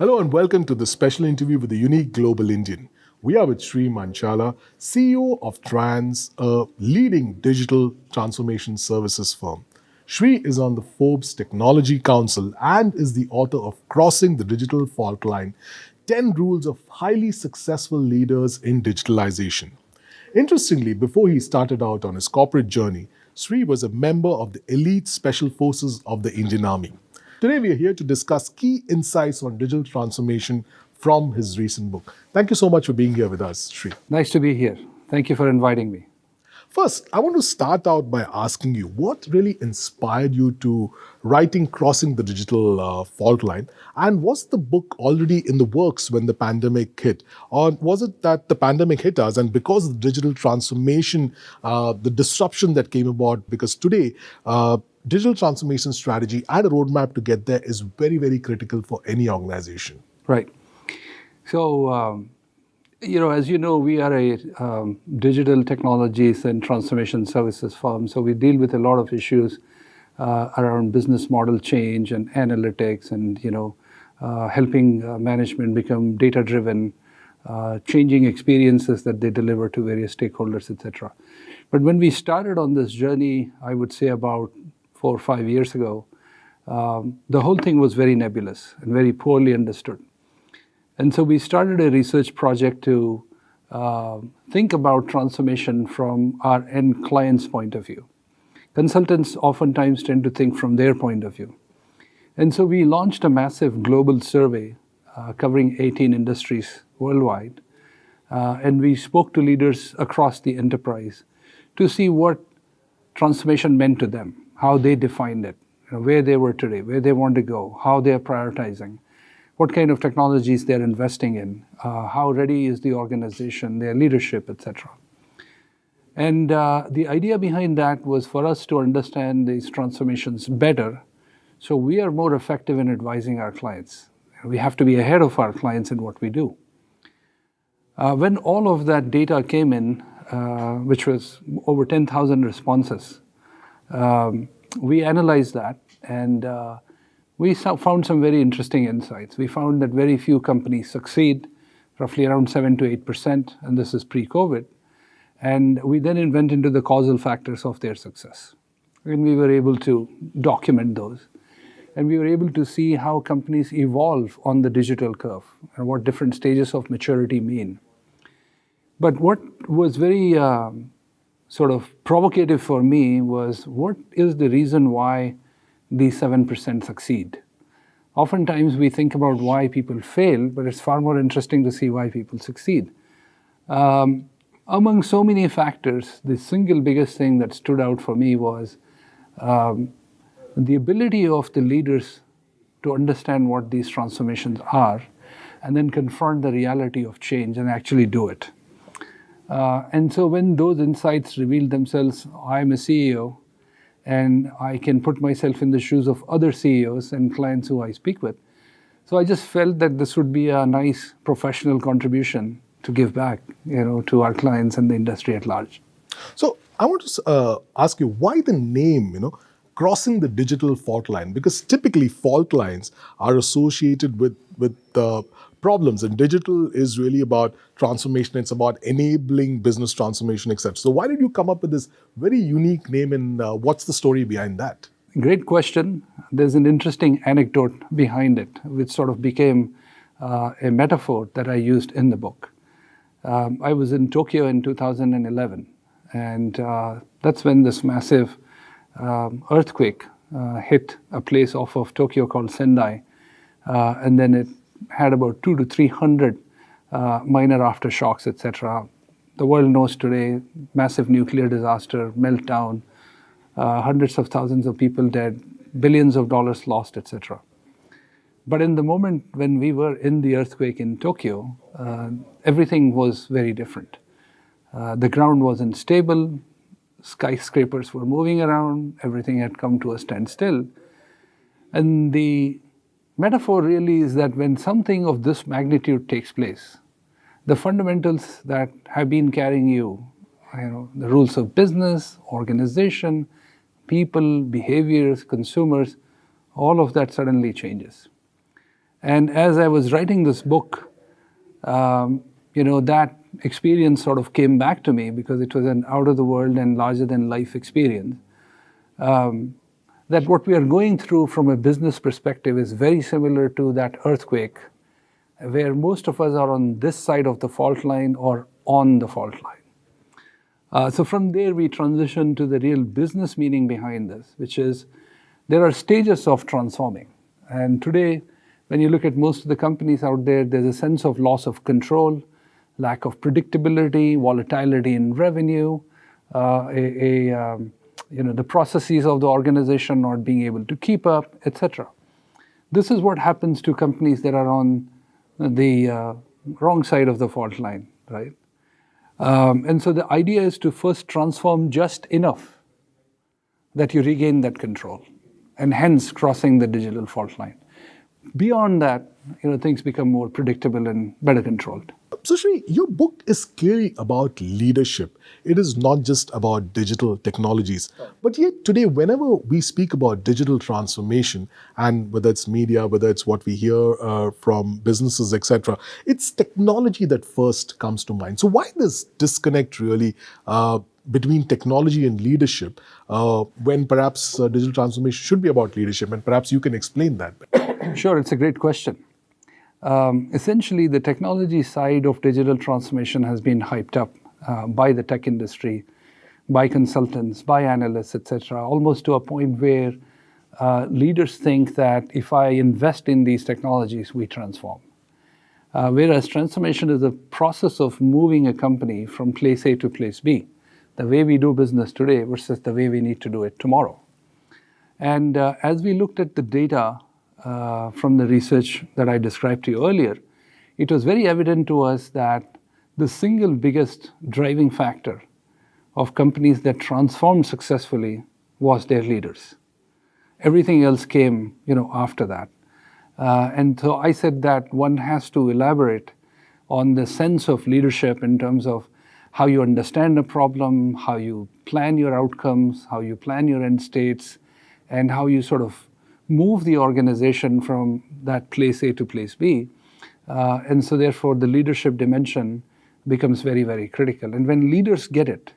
Hello and welcome to this special interview with the unique global Indian. We are with Sri Manchala, CEO of Trianz, a leading digital transformation services firm. Sri is on the Forbes Technology Council and is the author of Crossing the Digital Faultline 10 Rules of Highly Successful Leaders in Digitalization. Interestingly, before he started out on his corporate journey, Sri was a member of the elite special forces of the Indian Army. Today, we are here to discuss key insights on digital transformation from his recent book. Thank you so much for being here with us, Sri. Nice to be here. Thank you for inviting me. First, I want to start out by asking you what really inspired you to writing Crossing the Digital Fault Line? And was the book already in the works when the pandemic hit? Or was it that the pandemic hit us and because of the digital transformation, the disruption that came about, because today, digital transformation strategy and a roadmap to get there is very, very critical for any organization. Right. So, as you know, we are a digital technologies and transformation services firm. So we deal with a lot of issues around business model change and analytics and, helping management become data-driven, changing experiences that they deliver to various stakeholders, etc. But when we started on this journey, I would say about 4 or 5 years ago, the whole thing was very nebulous and very poorly understood. And so we started a research project to think about transformation from our end client's point of view. Consultants oftentimes tend to think from their point of view. And so we launched a massive global survey covering 18 industries worldwide. And we spoke to leaders across the enterprise to see what transformation meant to them, how they defined it, where they were today, where they want to go, how they are prioritizing, what kind of technologies they're investing in, how ready is the organization, their leadership, etc. And the idea behind that was for us to understand these transformations better so we are more effective in advising our clients. We have to be ahead of our clients in what we do. When all of that data came in, which was over 10,000 responses, we analyzed that and we found some very interesting insights. We found that very few companies succeed, roughly around 7 to 8%, and this is pre-COVID. And we then went into the causal factors of their success. And we were able to document those. And we were able to see how companies evolve on the digital curve and what different stages of maturity mean. But what was very sort of provocative for me was what is the reason why these 7% succeed? Oftentimes we think about why people fail, but it's far more interesting to see why people succeed. Among so many factors, the single biggest thing that stood out for me was the ability of the leaders to understand what these transformations are and then confront the reality of change and actually do it. And so when those insights revealed themselves, I'm a CEO and I can put myself in the shoes of other CEOs and clients who I speak with. So I just felt that this would be a nice professional contribution to give back, to our clients and the industry at large. So I want to ask you, why the name, Crossing the Digital Fault Line? Because typically fault lines are associated with problems, and digital is really about transformation. It's about enabling business transformation, etc. So why did you come up with this very unique name, and what's the story behind that? Great question. There's an interesting anecdote behind it, which sort of became a metaphor that I used in the book. I was in Tokyo in 2011, and that's when this massive earthquake hit a place off of Tokyo called Sendai, and then it had about 200 to 300 minor aftershocks, etc. The world knows today, massive nuclear disaster, meltdown, hundreds of thousands of people dead, billions of dollars lost, etc. But in the moment when we were in the earthquake in Tokyo, everything was very different. The ground wasn't stable, skyscrapers were moving around, everything had come to a standstill. And the metaphor really is that when something of this magnitude takes place, the fundamentals that have been carrying you, the rules of business, organization, people, behaviors, consumers, all of that suddenly changes. And as I was writing this book, that experience sort of came back to me because it was an out of the world and larger than life experience. That what we are going through from a business perspective is very similar to that earthquake, where most of us are on this side of the fault line or on the fault line. So from there, we transition to the real business meaning behind this, which is there are stages of transforming. And today, when you look at most of the companies out there, there's a sense of loss of control, lack of predictability, volatility in revenue, the processes of the organization not being able to keep up, etc. This is what happens to companies that are on the wrong side of the fault line, right? And so the idea is to first transform just enough that you regain that control, and hence crossing the digital fault line. Beyond that, things become more predictable and better controlled. So Shri, your book is clearly about leadership. It is not just about digital technologies. But yet today, whenever we speak about digital transformation, and whether it's media, whether it's what we hear from businesses, etc., it's technology that first comes to mind. So why this disconnect really between technology and leadership when perhaps digital transformation should be about leadership? And perhaps you can explain that. Sure, it's a great question. Essentially, the technology side of digital transformation has been hyped up by the tech industry, by consultants, by analysts, etc., almost to a point where leaders think that if I invest in these technologies, we transform. Whereas transformation is a process of moving a company from place A to place B, the way we do business today versus the way we need to do it tomorrow. And as we looked at the data from the research that I described to you earlier, it was very evident to us that the single biggest driving factor of companies that transformed successfully was their leaders. Everything else came, after that. And so I said that one has to elaborate on the sense of leadership in terms of how you understand a problem, how you plan your outcomes, how you plan your end states, and how you sort of move the organization from that place A to place B. And so therefore the leadership dimension becomes very, very critical. And when leaders get it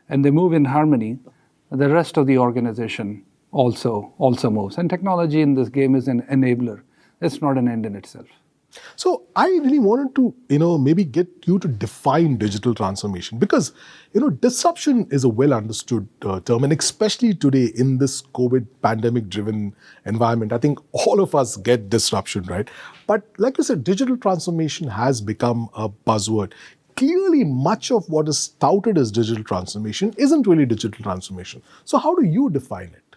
and they move in harmony, the rest of the organization also moves. And technology in this game is an enabler. It's not an end in itself. So I really wanted to, maybe get you to define digital transformation, because, disruption is a well understood term, and especially today in this COVID pandemic driven environment, I think all of us get disruption, right? But like you said, digital transformation has become a buzzword. Clearly, much of what is touted as digital transformation isn't really digital transformation. So how do you define it?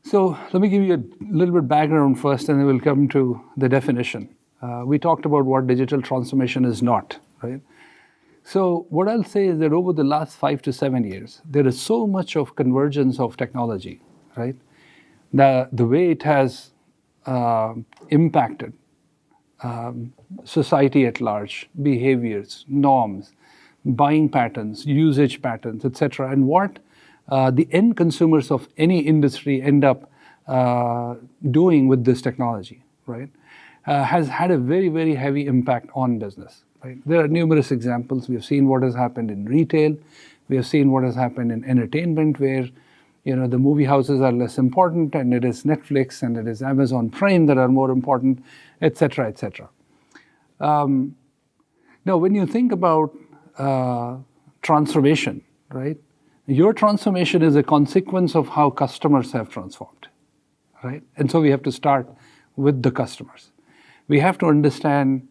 So let me give you a little bit background first, and then we'll come to the definition. We talked about what digital transformation is not, right? So what I'll say is that over the last 5 to 7 years, there is so much of convergence of technology, right? The way it has impacted society at large, behaviors, norms, buying patterns, usage patterns, etc., and what the end consumers of any industry end up doing with this technology, right, has had a very, very heavy impact on business. Right? There are numerous examples. We have seen what has happened in retail. We have seen what has happened in entertainment, where the movie houses are less important, and it is Netflix and it is Amazon Prime that are more important, etc., etc. Now, when you think about transformation, right? Your transformation is a consequence of how customers have transformed, right? And so we have to start with the customers. We have to understand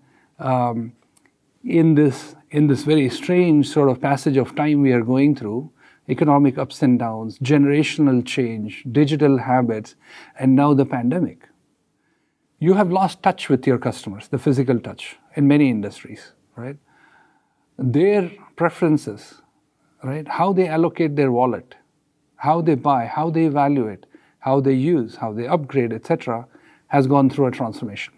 in this very strange sort of passage of time we are going through, economic ups and downs, generational change, digital habits, and now the pandemic. You have lost touch with your customers, the physical touch, in many industries, right? Their preferences, right? How they allocate their wallet, how they buy, how they evaluate, how they use, how they upgrade, etc., has gone through a transformation.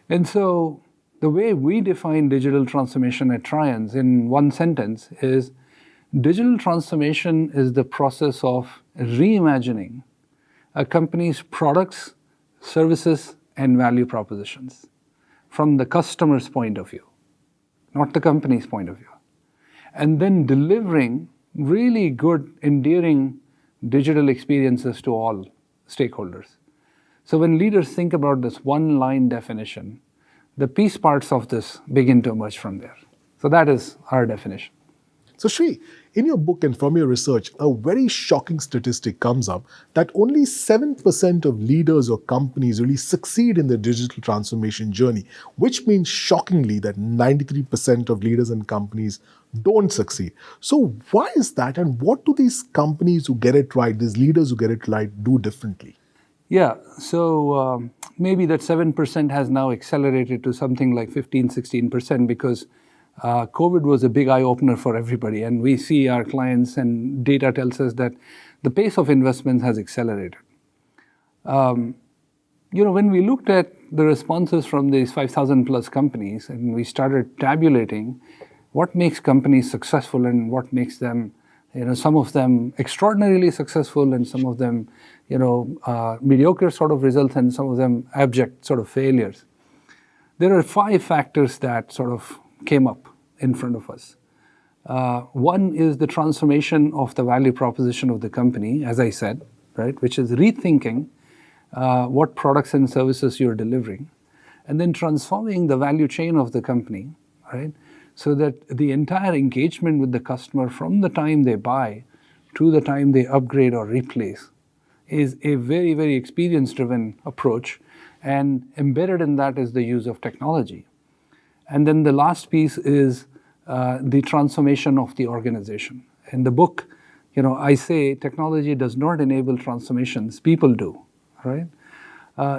And so the way we define digital transformation at Trianz in one sentence is digital transformation is the process of reimagining a company's products, services, and value propositions from the customer's point of view, not the company's point of view. And then delivering really good, endearing digital experiences to all stakeholders. So when leaders think about this one-line definition, the piece parts of this begin to emerge from there. So that is our definition. So Sri, in your book and from your research, a very shocking statistic comes up that only 7% of leaders or companies really succeed in their digital transformation journey, which means shockingly that 93% of leaders and companies don't succeed. So why is that, and what do these companies who get it right, these leaders who get it right, do differently? Yeah, so maybe that 7% has now accelerated to something like 15, 16% because COVID was a big eye-opener for everybody, and we see our clients and data tells us that the pace of investments has accelerated. When we looked at the responses from these 5,000 plus companies and we started tabulating what makes companies successful and what makes them, some of them extraordinarily successful and some of them, mediocre sort of results and some of them abject sort of failures. There are 5 factors that sort of came up in front of us. One is the transformation of the value proposition of the company, as I said, right, which is rethinking what products and services you're delivering, and then transforming the value chain of the company, right, so that the entire engagement with the customer from the time they buy to the time they upgrade or replace is a very, very experience-driven approach, and embedded in that is the use of technology. And then the last piece is the transformation of the organization. In the book, I say technology does not enable transformations, people do, right?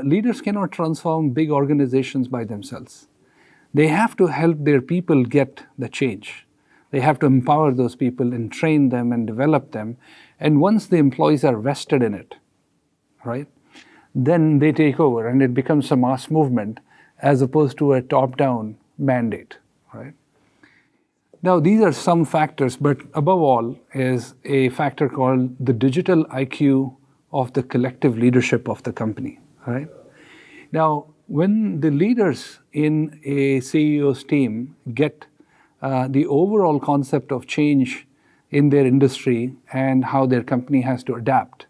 Leaders cannot transform big organizations by themselves. They have to help their people get the change. They have to empower those people and train them and develop them. And once the employees are vested in it, right, then they take over and it becomes a mass movement as opposed to a top-down mandate, right? Now, these are some factors, but above all is a factor called the digital IQ of the collective leadership of the company, right? Now, when the leaders in a CEO's team get the overall concept of change in their industry and how their company has to adapt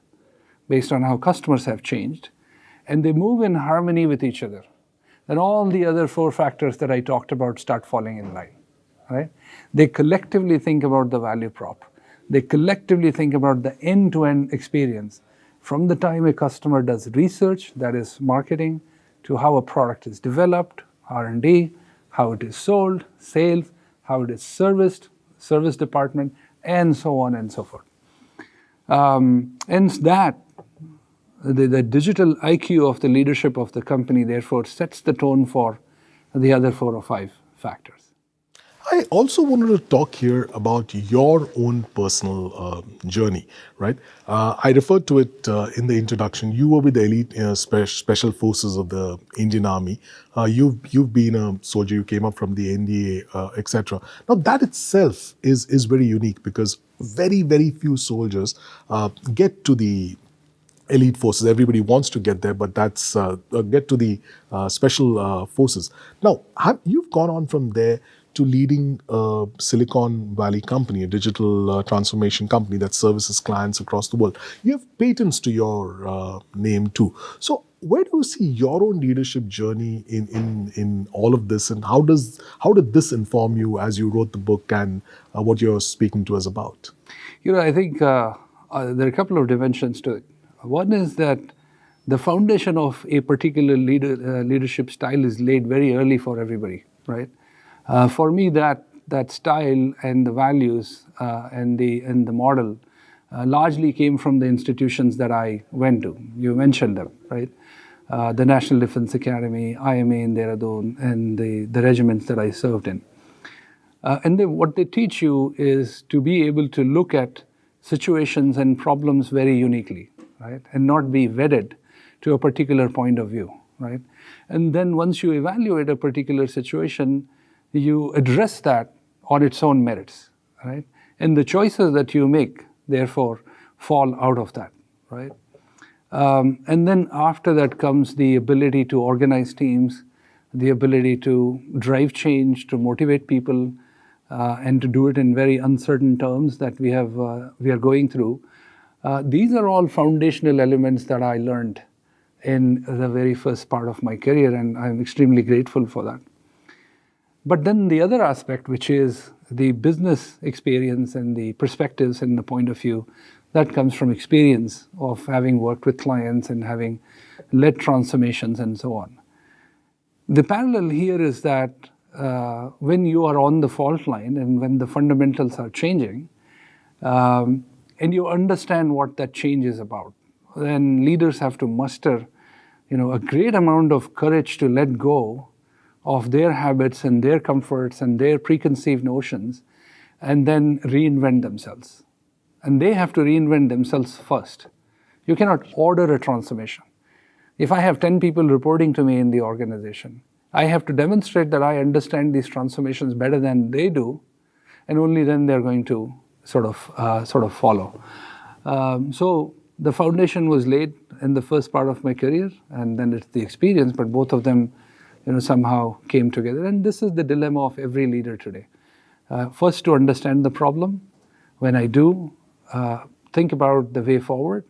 based on how customers have changed, and they move in harmony with each other, then all the other 4 factors that I talked about start falling in line, right? They collectively think about the value prop. They collectively think about the end-to-end experience from the time a customer does research, that is marketing, to how a product is developed, R&D, how it is sold, sales, how it is serviced, service department, and so on and so forth. And that, the digital IQ of the leadership of the company, therefore, sets the tone for the other 4 or 5 factors. I also wanted to talk here about your own personal journey, right? I referred to it in the introduction. You were with the elite special forces of the Indian Army. You've been a soldier. You came up from the NDA, etc. Now that itself is very unique because very, very few soldiers get to the elite forces. Everybody wants to get there, but that's get to the special forces. Now, you've gone on from there to leading a Silicon Valley company, a digital transformation company that services clients across the world. You have patents to your name too. So where do you see your own leadership journey in all of this, and how did this inform you as you wrote the book and what you're speaking to us about? I think there are a couple of dimensions to it. One is that the foundation of a particular leadership style is laid very early for everybody, right? For me, that style and the values and the model largely came from the institutions that I went to. You mentioned them, right? The National Defense Academy, IMA in Dehradun, and the regiments that I served in. And what they teach you is to be able to look at situations and problems very uniquely, right? And not be wedded to a particular point of view, right? And then once you evaluate a particular situation, you address that on its own merits, right? And the choices that you make, therefore, fall out of that, right? And then after that comes the ability to organize teams, the ability to drive change, to motivate people, and to do it in very uncertain terms that we are going through. These are all foundational elements that I learned in the very first part of my career, and I'm extremely grateful for that. But then the other aspect, which is the business experience and the perspectives and the point of view, that comes from experience of having worked with clients and having led transformations and so on. The parallel here is that when you are on the fault line and when the fundamentals are changing, and you understand what that change is about, then leaders have to muster, a great amount of courage to let go of their habits and their comforts and their preconceived notions, and then reinvent themselves. And they have to reinvent themselves first. You cannot order a transformation. If I have 10 people reporting to me in the organization, I have to demonstrate that I understand these transformations better than they do, and only then they're going to sort of follow. So the foundation was laid in the first part of my career, and then it's the experience, but both of them somehow came together. And this is the dilemma of every leader today. First, to understand the problem. When I do, think about the way forward.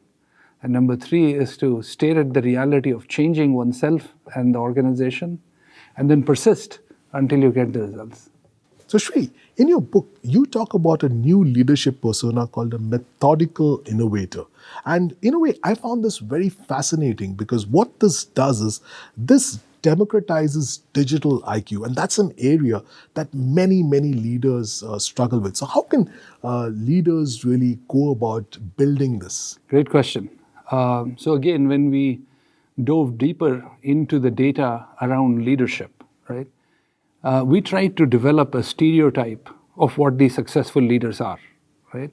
And number 3 is to stare at the reality of changing oneself and the organization, and then persist until you get the results. So Shri, in your book, you talk about a new leadership persona called a methodical innovator. And in a way, I found this very fascinating because what this does is this democratizes digital IQ. And that's an area that many, many leaders struggle with. So how can leaders really go about building this? Great question. So again, when we dove deeper into the data around leadership, right? We tried to develop a stereotype of what these successful leaders are, right?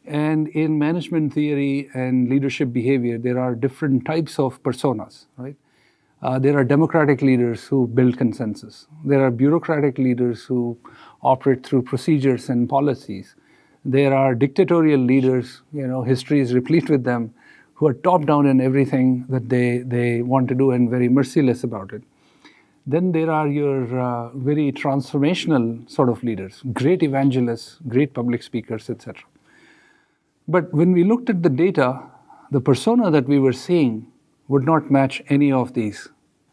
And in management theory and leadership behavior, there are different types of personas, right? There are democratic leaders who build consensus. There are bureaucratic leaders who operate through procedures and policies. There are dictatorial leaders, history is replete with them, who are top-down in everything that they want to do and very merciless about it. Then there are your very transformational sort of leaders, great evangelists, great public speakers, etc. But when we looked at the data, the persona that we were seeing would not match any of these.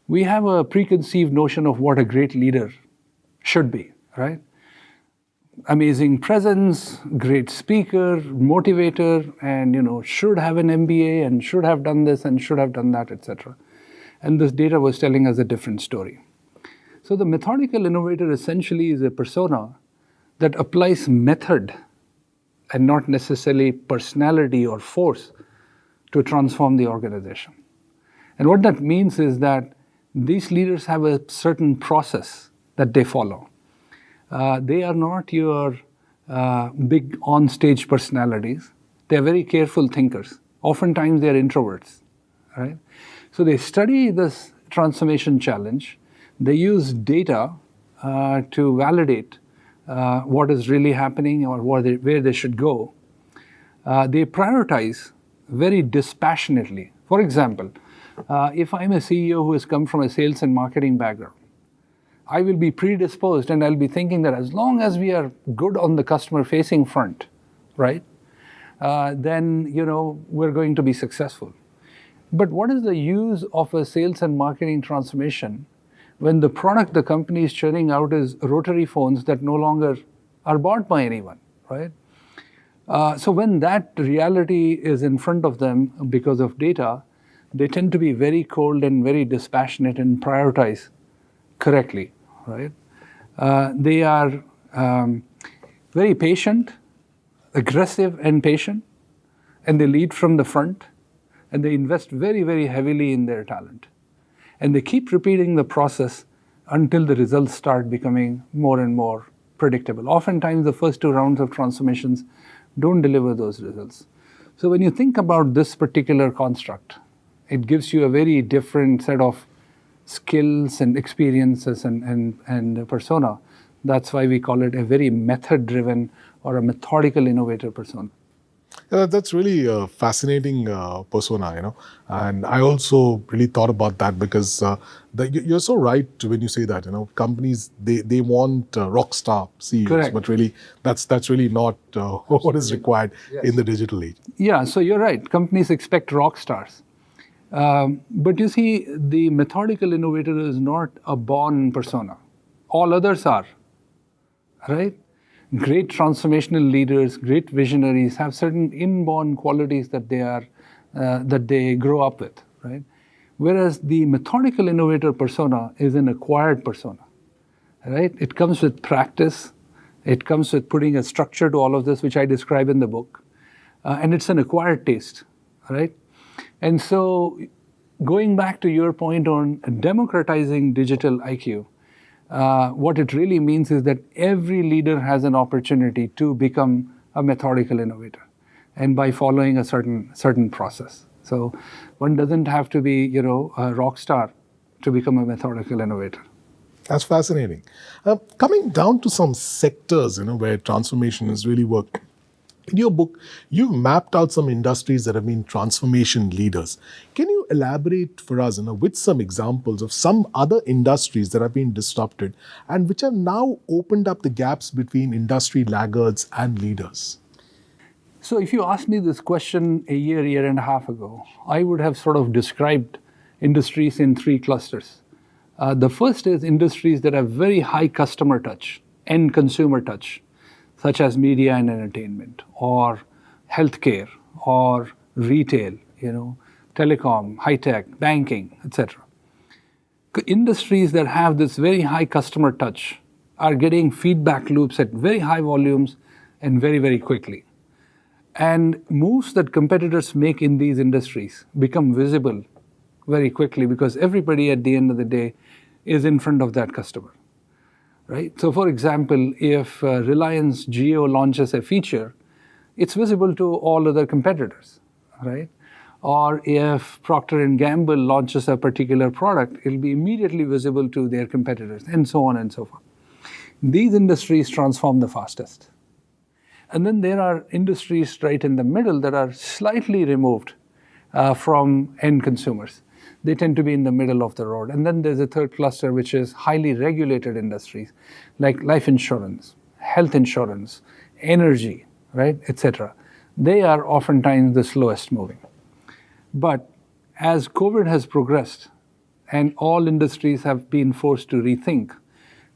We have a preconceived notion of what a great leader should be, right? Amazing presence, great speaker, motivator, and should have an MBA and should have done this and should have done that, etc. And this data was telling us a different story. So the methodical innovator essentially is a persona that applies method and not necessarily personality or force to transform the organization. And what that means is that these leaders have a certain process that they follow. They are not your big on-stage personalities. They're very careful thinkers. Oftentimes they're introverts, right? So they study this transformation challenge. They use data to validate what is really happening or where they should go. They prioritize very dispassionately. For example, if I'm a CEO who has come from a sales and marketing background, I will be predisposed and I'll be thinking that as long as we are good on the customer-facing front, right, then we're going to be successful. But what is the use of a sales and marketing transformation when the product the company is churning out is rotary phones that no longer are bought by anyone, right? So when that reality is in front of them because of data, they tend to be very cold and very dispassionate and prioritize correctly, right? They are very patient, aggressive and patient, and they lead from the front, and they invest very, very heavily in their talent. And they keep repeating the process until the results start becoming more and more predictable. Oftentimes, the first 2 rounds of transformations don't deliver those results. So when you think about this particular construct, it gives you a very different set of skills and experiences and persona. That's why we call it a very method-driven or a methodical innovator persona. That's really a fascinating persona, and I also really thought about that because you're so right when you say that, companies they want rock star CEOs, Correct. but really that's really not what is required in the digital age. Yeah, so you're right. Companies expect rock stars. But you see, the methodical innovator is not a born persona. All others are, right? Great transformational leaders, great visionaries have certain inborn qualities that they grow up with, right? Whereas the methodical innovator persona is an acquired persona, right? It comes with practice. It comes with putting a structure to all of this, which I describe in the book. And it's an acquired taste, right? And so going back to your point on democratizing digital IQ, what it really means is that every leader has an opportunity to become a methodical innovator, and by following a certain process. So one doesn't have to be, a rock star to become a methodical innovator. That's fascinating. Coming down to some sectors, where transformation has really worked. In your book, you've mapped out some industries that have been transformation leaders. Can you elaborate for us, with some examples of some other industries that have been disrupted and which have now opened up the gaps between industry laggards and leaders? So if you asked me this question a year and a half ago, I would have sort of described industries in three clusters. The first is industries that have very high customer touch, end consumer touch, such as media and entertainment, or healthcare, or retail, telecom, high tech, banking, etc. Industries that have this very high customer touch are getting feedback loops at very high volumes and very, very quickly. And moves that competitors make in these industries become visible very quickly because everybody at the end of the day is in front of that customer, right? So for example, if Reliance Jio launches a feature, it's visible to all other competitors, right? Or if Procter & Gamble launches a particular product, it'll be immediately visible to their competitors, and so on and so forth. These industries transform the fastest. And then there are industries right in the middle that are slightly removed from end consumers. They tend to be in the middle of the road. And then there's a third cluster, which is highly regulated industries, like life insurance, health insurance, energy, right, etc. They are oftentimes the slowest moving. But as COVID has progressed and all industries have been forced to rethink,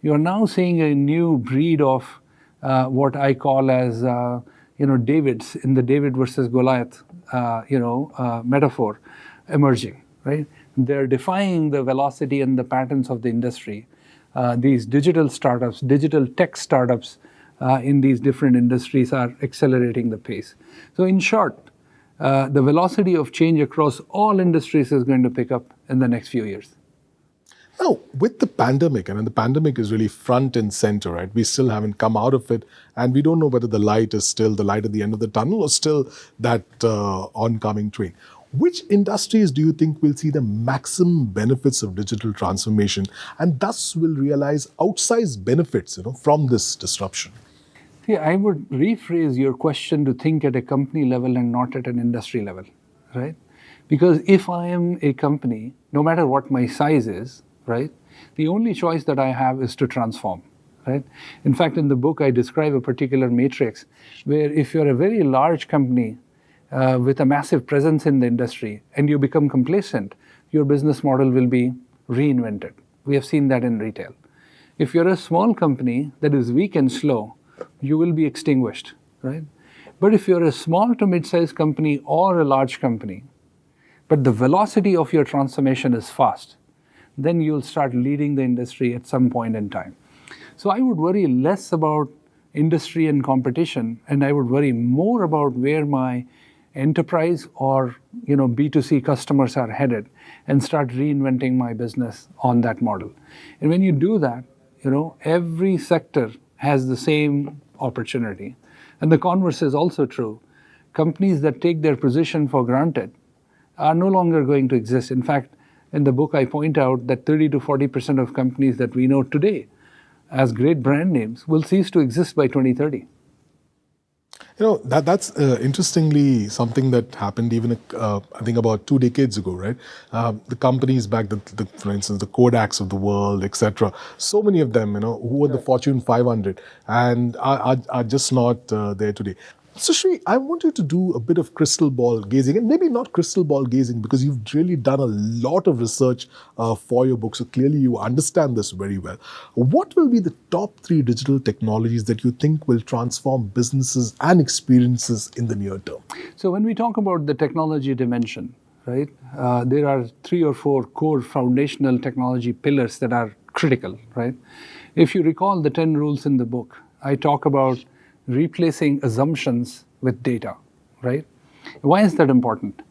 you're now seeing a new breed of what I call as, Davids in the David versus Goliath, metaphor emerging, right? They're defying the velocity and the patterns of the industry. These digital startups, digital tech startups in these different industries are accelerating the pace. So in short, the velocity of change across all industries is going to pick up in the next few years. Now, with the pandemic, and the pandemic is really front and center, right? We still haven't come out of it, and we don't know whether the light is still the light at the end of the tunnel or still that oncoming train. Which industries do you think will see the maximum benefits of digital transformation and thus will realize outsized benefits, from this disruption? See, I would rephrase your question to think at a company level and not at an industry level, right? Because if I am a company, no matter what my size is, right, the only choice that I have is to transform, right? In fact, in the book, I describe a particular matrix where if you're a very large company with a massive presence in the industry and you become complacent, your business model will be reinvented. We have seen that in retail. If you're a small company that is weak and slow, you will be extinguished, right? But if you're a small to mid-sized company or a large company, but the velocity of your transformation is fast, then you'll start leading the industry at some point in time. So I would worry less about industry and competition, and I would worry more about where my enterprise or B2C customers are headed and start reinventing my business on that model. And when you do that, every sector has the same opportunity. And the converse is also true. Companies that take their position for granted are no longer going to exist. In fact, in the book, I point out that 30 to 40% of companies that we know today as great brand names will cease to exist by 2030. That's interestingly something that happened even, I think, about 2 decades ago, right? The companies back, for instance, the Kodaks of the world, etc. So many of them, who were the Fortune 500 and are just not there today. So, Shri, I want you to do a bit of crystal ball gazing, and maybe not crystal ball gazing because you've really done a lot of research for your book. So, clearly, you understand this very well. What will be the top 3 digital technologies that you think will transform businesses and experiences in the near term? So, when we talk about the technology dimension, right, there are 3 or 4 core foundational technology pillars that are critical, right? If you recall the 10 rules in the book, I talk about replacing assumptions with data, right? Why is that important?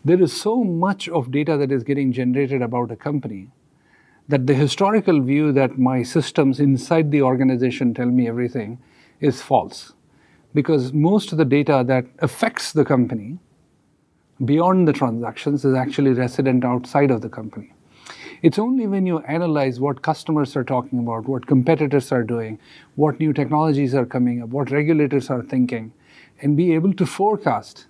There is so much of data that is getting generated about a company that the historical view that my systems inside the organization tell me everything is false. Because most of the data that affects the company beyond the transactions is actually resident outside of the company. It's only when you analyze what customers are talking about, what competitors are doing, what new technologies are coming up, what regulators are thinking, and be able to forecast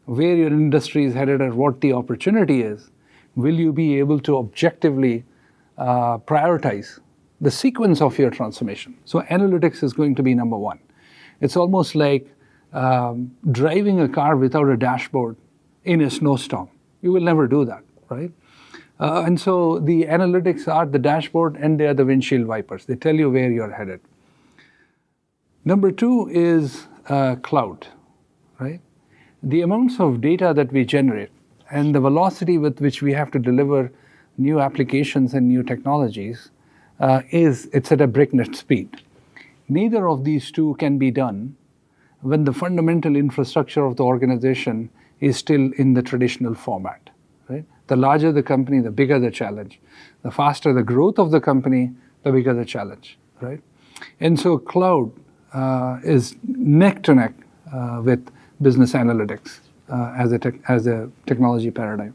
where your industry is headed or what the opportunity is, will you be able to objectively prioritize the sequence of your transformation. So analytics is going to be number one. It's almost like driving a car without a dashboard in a snowstorm. You will never do that, right? And so the analytics are the dashboard and they are the windshield wipers. They tell you where you're headed. Number 2 is cloud, right? The amounts of data that we generate and the velocity with which we have to deliver new applications and new technologies it's at a breakneck speed. Neither of these two can be done when the fundamental infrastructure of the organization is still in the traditional format, right? The larger the company, the bigger the challenge. The faster the growth of the company, the bigger the challenge, right? And so cloud is neck to neck with business analytics as a technology paradigm.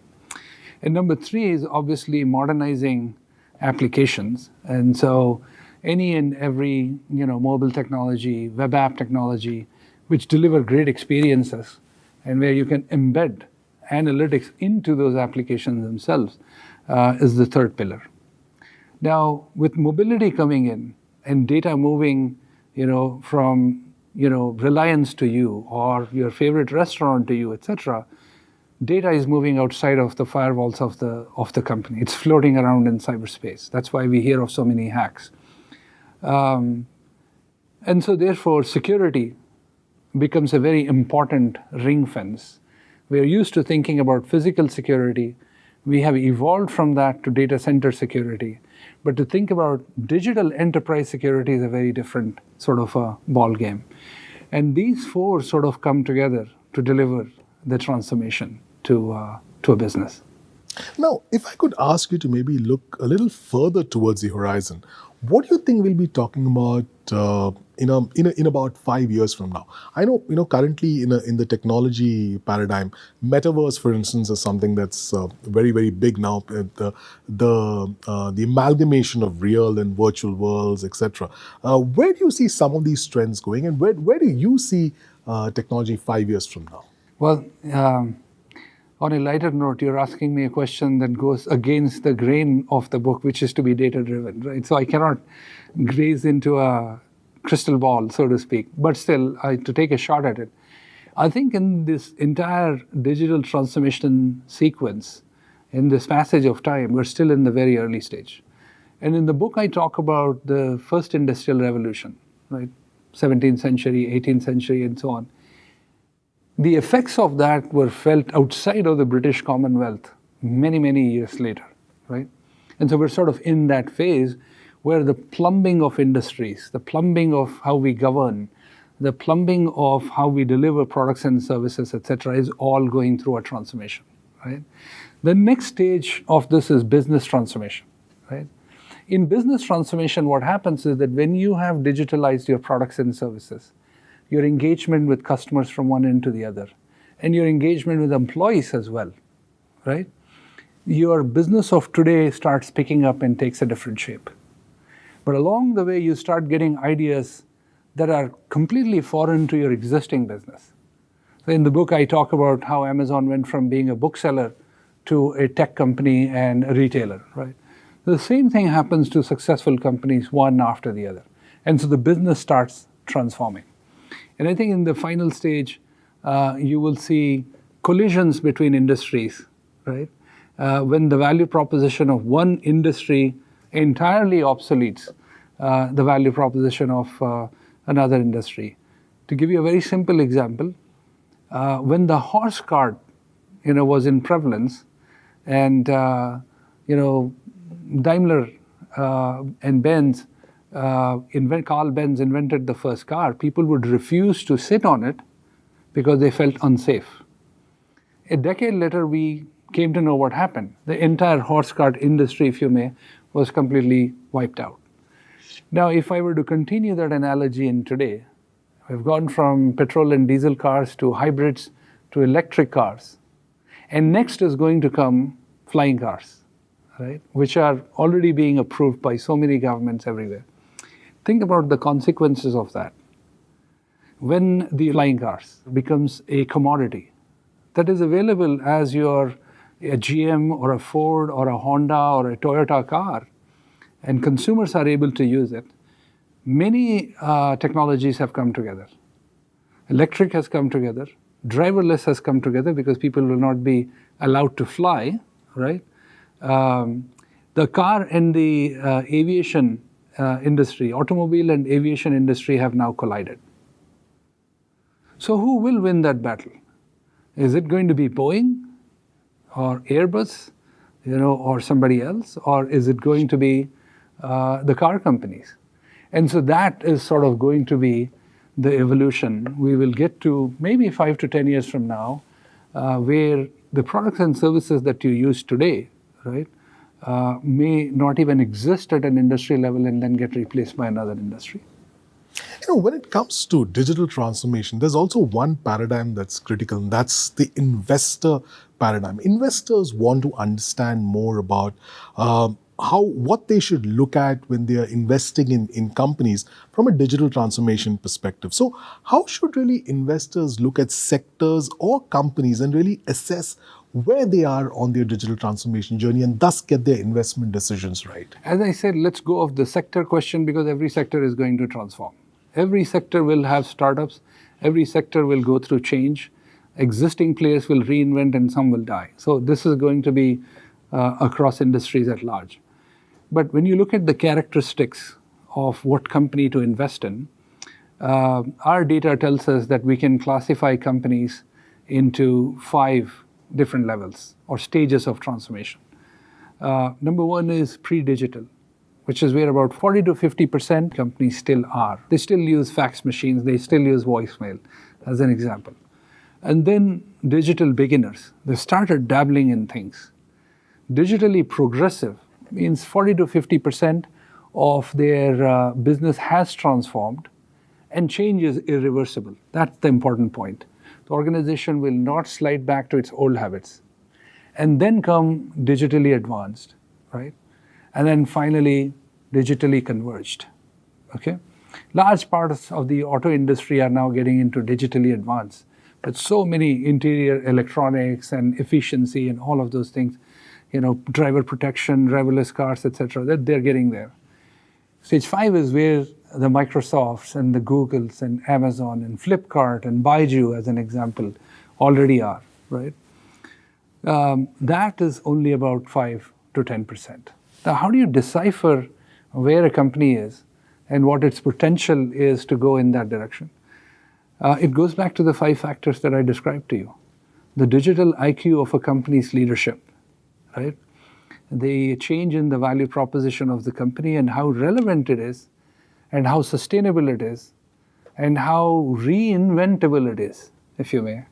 And number 3 is obviously modernizing applications. And so any and every mobile technology, web app technology, which deliver great experiences and where you can embed analytics into those applications themselves is the 3rd pillar. Now, with mobility coming in and data moving, from Reliance to you or your favorite restaurant to you, etc., data is moving outside of the firewalls of the company. It's floating around in cyberspace. That's why we hear of so many hacks. And so, therefore, security becomes a very important ring fence. We are used to thinking about physical security. We have evolved from that to data center security. But to think about digital enterprise security is a very different sort of a ball game. And these 4 sort of come together to deliver the transformation to a business. Now, if I could ask you to maybe look a little further towards the horizon, what do you think we'll be talking about in about 5 years from now? I know, currently in the technology paradigm, metaverse, for instance, is something that's very, very big now. The amalgamation of real and virtual worlds, etc. Where do you see some of these trends going, and where do you see technology 5 years from now? Well, on a lighter note, you're asking me a question that goes against the grain of the book, which is to be data-driven, right? So I cannot graze into a crystal ball, so to speak. But still, to take a shot at it, I think in this entire digital transformation sequence, in this passage of time, we're still in the very early stage. And in the book, I talk about the first industrial revolution, right? 17th century, 18th century, and so on. The effects of that were felt outside of the British Commonwealth many, many years later, right? And so we're sort of in that phase where the plumbing of industries, the plumbing of how we govern, the plumbing of how we deliver products and services, etc., is all going through a transformation, right? The next stage of this is business transformation, right? In business transformation, what happens is that when you have digitalized your products and services, your engagement with customers from one end to the other, and your engagement with employees as well, right? Your business of today starts picking up and takes a different shape. But along the way, you start getting ideas that are completely foreign to your existing business. So in the book, I talk about how Amazon went from being a bookseller to a tech company and a retailer, right? The same thing happens to successful companies, one after the other. And so the business starts transforming. And I think in the final stage, you will see collisions between industries, right? When the value proposition of one industry entirely obsoletes the value proposition of another industry. To give you a very simple example, when the horse cart, was in prevalence, and Daimler and Benz, Carl Benz invented the first car, people would refuse to sit on it because they felt unsafe. A decade later, we came to know what happened. The entire horse cart industry, if you may, was completely wiped out. Now, if I were to continue that analogy in today, we've gone from petrol and diesel cars to hybrids to electric cars. And next is going to come flying cars, right? Which are already being approved by so many governments everywhere. Think about the consequences of that. When the flying cars becomes a commodity that is available as a GM or a Ford or a Honda or a Toyota car, and consumers are able to use it, many technologies have come together. Electric has come together. Driverless has come together because people will not be allowed to fly, right? The car and the aviation industry, automobile and aviation industry have now collided. So who will win that battle? Is it going to be Boeing or Airbus, or somebody else? Or is it going to be the car companies? And so that is sort of going to be the evolution. We will get to maybe 5 to 10 years from now, where the products and services that you use today, right, may not even exist at an industry level and then get replaced by another industry. When it comes to digital transformation, there's also one paradigm that's critical, and that's the investor paradigm. Investors want to understand more about what they should look at when they are investing in companies from a digital transformation perspective. So how should really investors look at sectors or companies and really assess where they are on their digital transformation journey and thus get their investment decisions right? As I said, let's go off the sector question because every sector is going to transform. Every sector will have startups. Every sector will go through change. Existing players will reinvent and some will die. So this is going to be across industries at large. But when you look at the characteristics of what company to invest in, our data tells us that we can classify companies into 5 different levels or stages of transformation. Number 1 is pre-digital, which is where about 40 to 50% companies still are. They still use fax machines, they still use voicemail, as an example. And then digital beginners, they started dabbling in things. Digitally progressive means 40 to 50% of their business has transformed, and change is irreversible. That's the important point. The organization will not slide back to its old habits. And then come digitally advanced, right? And then finally, digitally converged, okay? Large parts of the auto industry are now getting into digitally advanced. But so many interior electronics and efficiency and all of those things, driver protection, driverless cars, etc., that they're getting there. Stage 5 is where the Microsofts and the Googles and Amazon and Flipkart and Baiju, as an example, already are, right? That is only about 5 to 10%. Now, how do you decipher where a company is and what its potential is to go in that direction? It goes back to the 5 factors that I described to you. The digital IQ of a company's leadership, right? The change in the value proposition of the company and how relevant it is and how sustainable it is and how reinventable it is, if you may.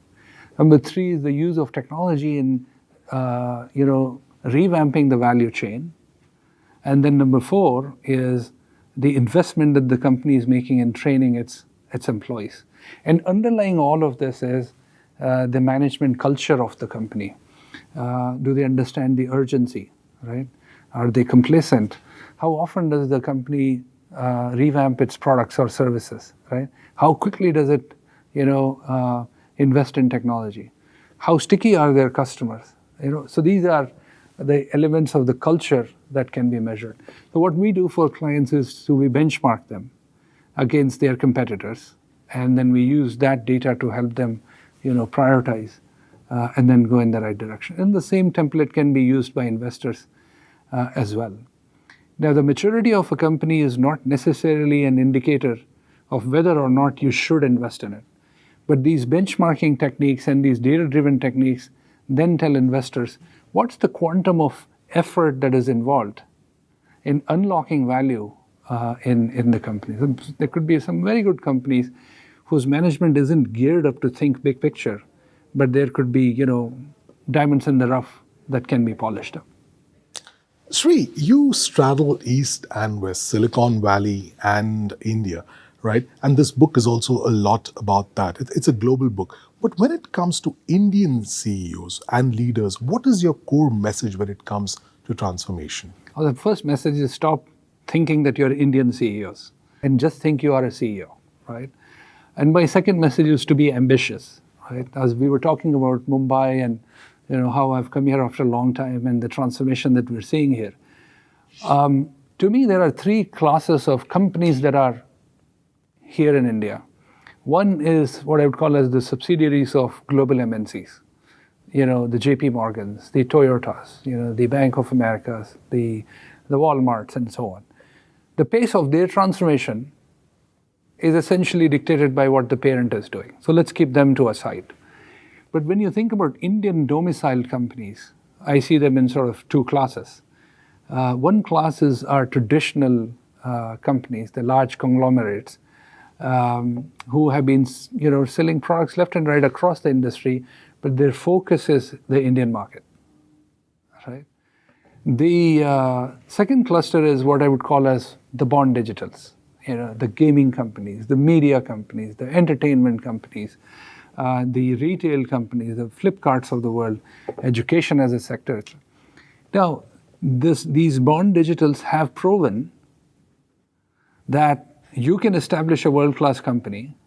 Number 3 is the use of technology in, revamping the value chain. And then number 4 is the investment that the company is making in training its employees. And underlying all of this is the management culture of the company. Do they understand the urgency, right? Are they complacent? How often does the company revamp its products or services, right? How quickly does it, invest in technology? How sticky are their customers? So these are the elements of the culture that can be measured. So what we do for clients is we benchmark them against their competitors, and then we use that data to help them, prioritize and then go in the right direction. And the same template can be used by investors as well. Now, the maturity of a company is not necessarily an indicator of whether or not you should invest in it. But these benchmarking techniques and these data-driven techniques then tell investors what's the quantum of effort that is involved in unlocking value in the company. There could be some very good companies whose management isn't geared up to think big picture, but there could be, diamonds in the rough that can be polished up. Sri, you straddle East and West, Silicon Valley and India, right? And this book is also a lot about that. It's a global book. But when it comes to Indian CEOs and leaders, what is your core message when it comes to transformation? Well, the first message is stop thinking that you're Indian CEOs and just think you are a CEO, right? And my second message is to be ambitious, right? As we were talking about Mumbai and how I've come here after a long time and the transformation that we're seeing here. To me, there are three classes of companies that are here in India. One is what I would call as the subsidiaries of global MNCs. The JP Morgans, the Toyotas, the Bank of Americas, the Walmarts, and so on. The pace of their transformation is essentially dictated by what the parent is doing. So let's keep them to a side. But when you think about Indian domiciled companies, I see them in sort of two classes. One class is our traditional companies, the large conglomerates, who have been selling products left and right across the industry, but their focus is the Indian market. Right? The second cluster is what I would call as the born digitals, the gaming companies, the media companies, the entertainment companies, the retail companies, the Flipkarts of the world, education as a sector. Now, these born digitals have proven that you can establish a world-class company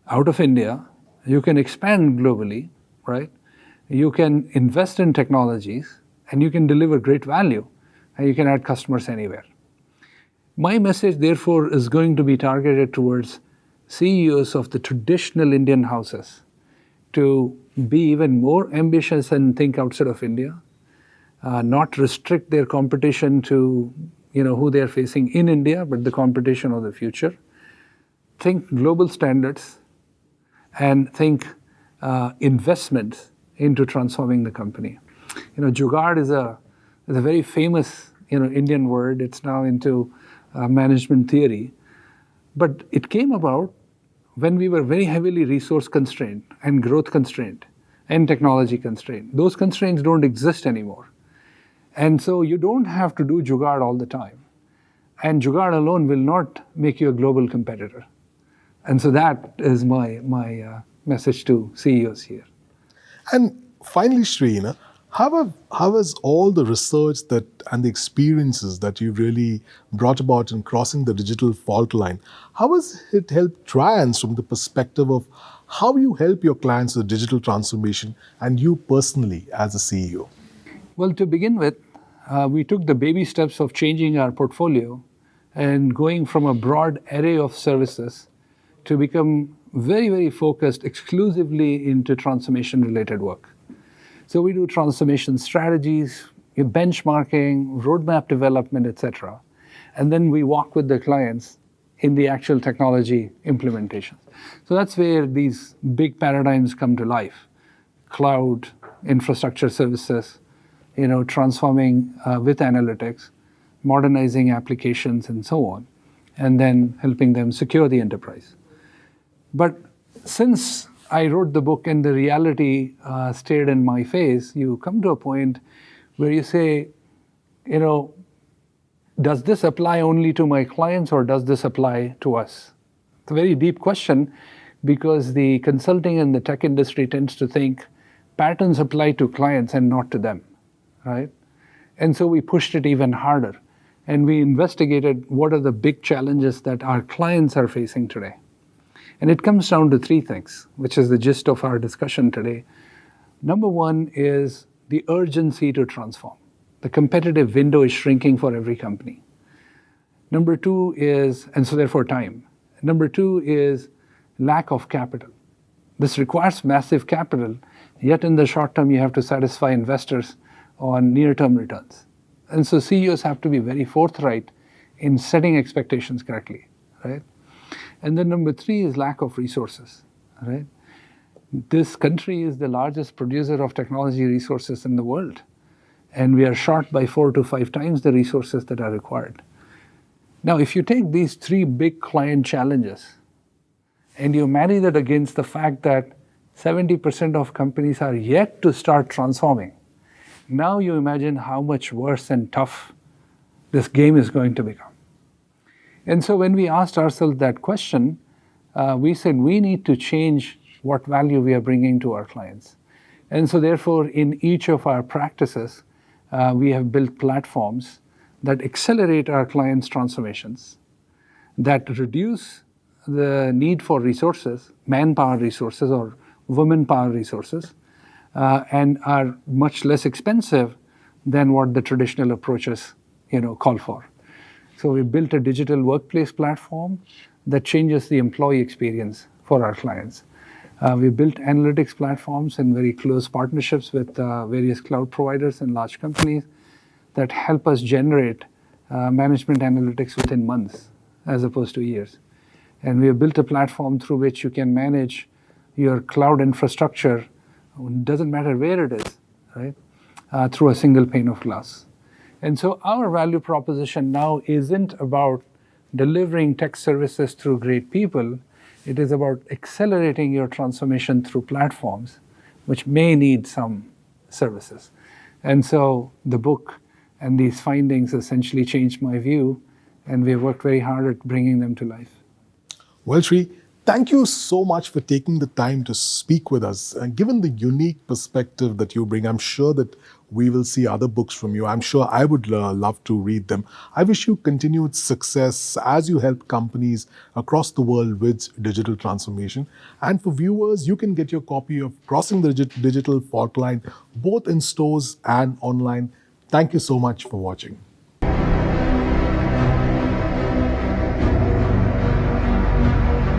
out of India, you can expand globally, right? You can invest in technologies, and you can deliver great value, and you can add customers anywhere. My message, therefore, is going to be targeted towards CEOs of the traditional Indian houses to be even more ambitious and think outside of India, not restrict their competition to who they are facing in India, but the competition of the future. Think global standards and think investments into transforming the company. Jugaad is a very famous Indian word. It's now into management theory. But it came about when we were very heavily resource constrained and growth constrained and technology constrained. Those constraints don't exist anymore. And so you don't have to do Jugaad all the time. And Jugaad alone will not make you a global competitor. And so that is my message to CEOs here. And finally, Sri, how has all the research and the experiences that you've really brought about in crossing the digital fault line, how has it helped Trianz from the perspective of how you help your clients with digital transformation and you personally as a CEO? Well, to begin with, we took the baby steps of changing our portfolio and going from a broad array of services to become very, very focused exclusively into transformation-related work. So we do transformation strategies, benchmarking, roadmap development, etc. And then we walk with the clients in the actual technology implementations. So that's where these big paradigms come to life. Cloud, infrastructure services, transforming with analytics, modernizing applications, and so on, and then helping them secure the enterprise. But since I wrote the book and the reality stared in my face, you come to a point where you say, does this apply only to my clients or does this apply to us? It's a very deep question because the consulting and the tech industry tends to think patterns apply to clients and not to them, right? And so we pushed it even harder. and we investigated what are the big challenges that our clients are facing today. And it comes down to three things, which is the gist of our discussion today. Number one is the urgency to transform. The competitive window is shrinking for every company. Number two is, and so therefore time. Number two is lack of capital. This requires massive capital, yet in the short term you have to satisfy investors on near-term returns. And so CEOs have to be very forthright in setting expectations correctly, right? And then number three is lack of resources, right? This country is the largest producer of technology resources in the world, and we are short by 4 to 5 times the resources that are required. Now, if you take these three big client challenges and you marry that against the fact that 70% of companies are yet to start transforming, now you imagine how much worse and tough this game is going to become. And so when we asked ourselves that question, we said we need to change what value we are bringing to our clients. And so therefore, in each of our practices, we have built platforms that accelerate our clients' transformations, that reduce the need for resources, manpower resources or woman power resources, and are much less expensive than what the traditional approaches call for. So we built a digital workplace platform that changes the employee experience for our clients. We built analytics platforms in very close partnerships with various cloud providers and large companies that help us generate management analytics within months as opposed to years. And we have built a platform through which you can manage your cloud infrastructure, doesn't matter where it is, right, through a single pane of glass. And so our value proposition now isn't about delivering tech services through great people. It is about accelerating your transformation through platforms, which may need some services. And so the book and these findings essentially changed my view, and we've worked very hard at bringing them to life. Well, Sri, thank you so much for taking the time to speak with us. And given the unique perspective that you bring, I'm sure that we will see other books from you. I'm sure I would love to read them. I wish you continued success as you help companies across the world with digital transformation. And for viewers, you can get your copy of Crossing the Digital Faultline both in stores and online. Thank you so much for watching.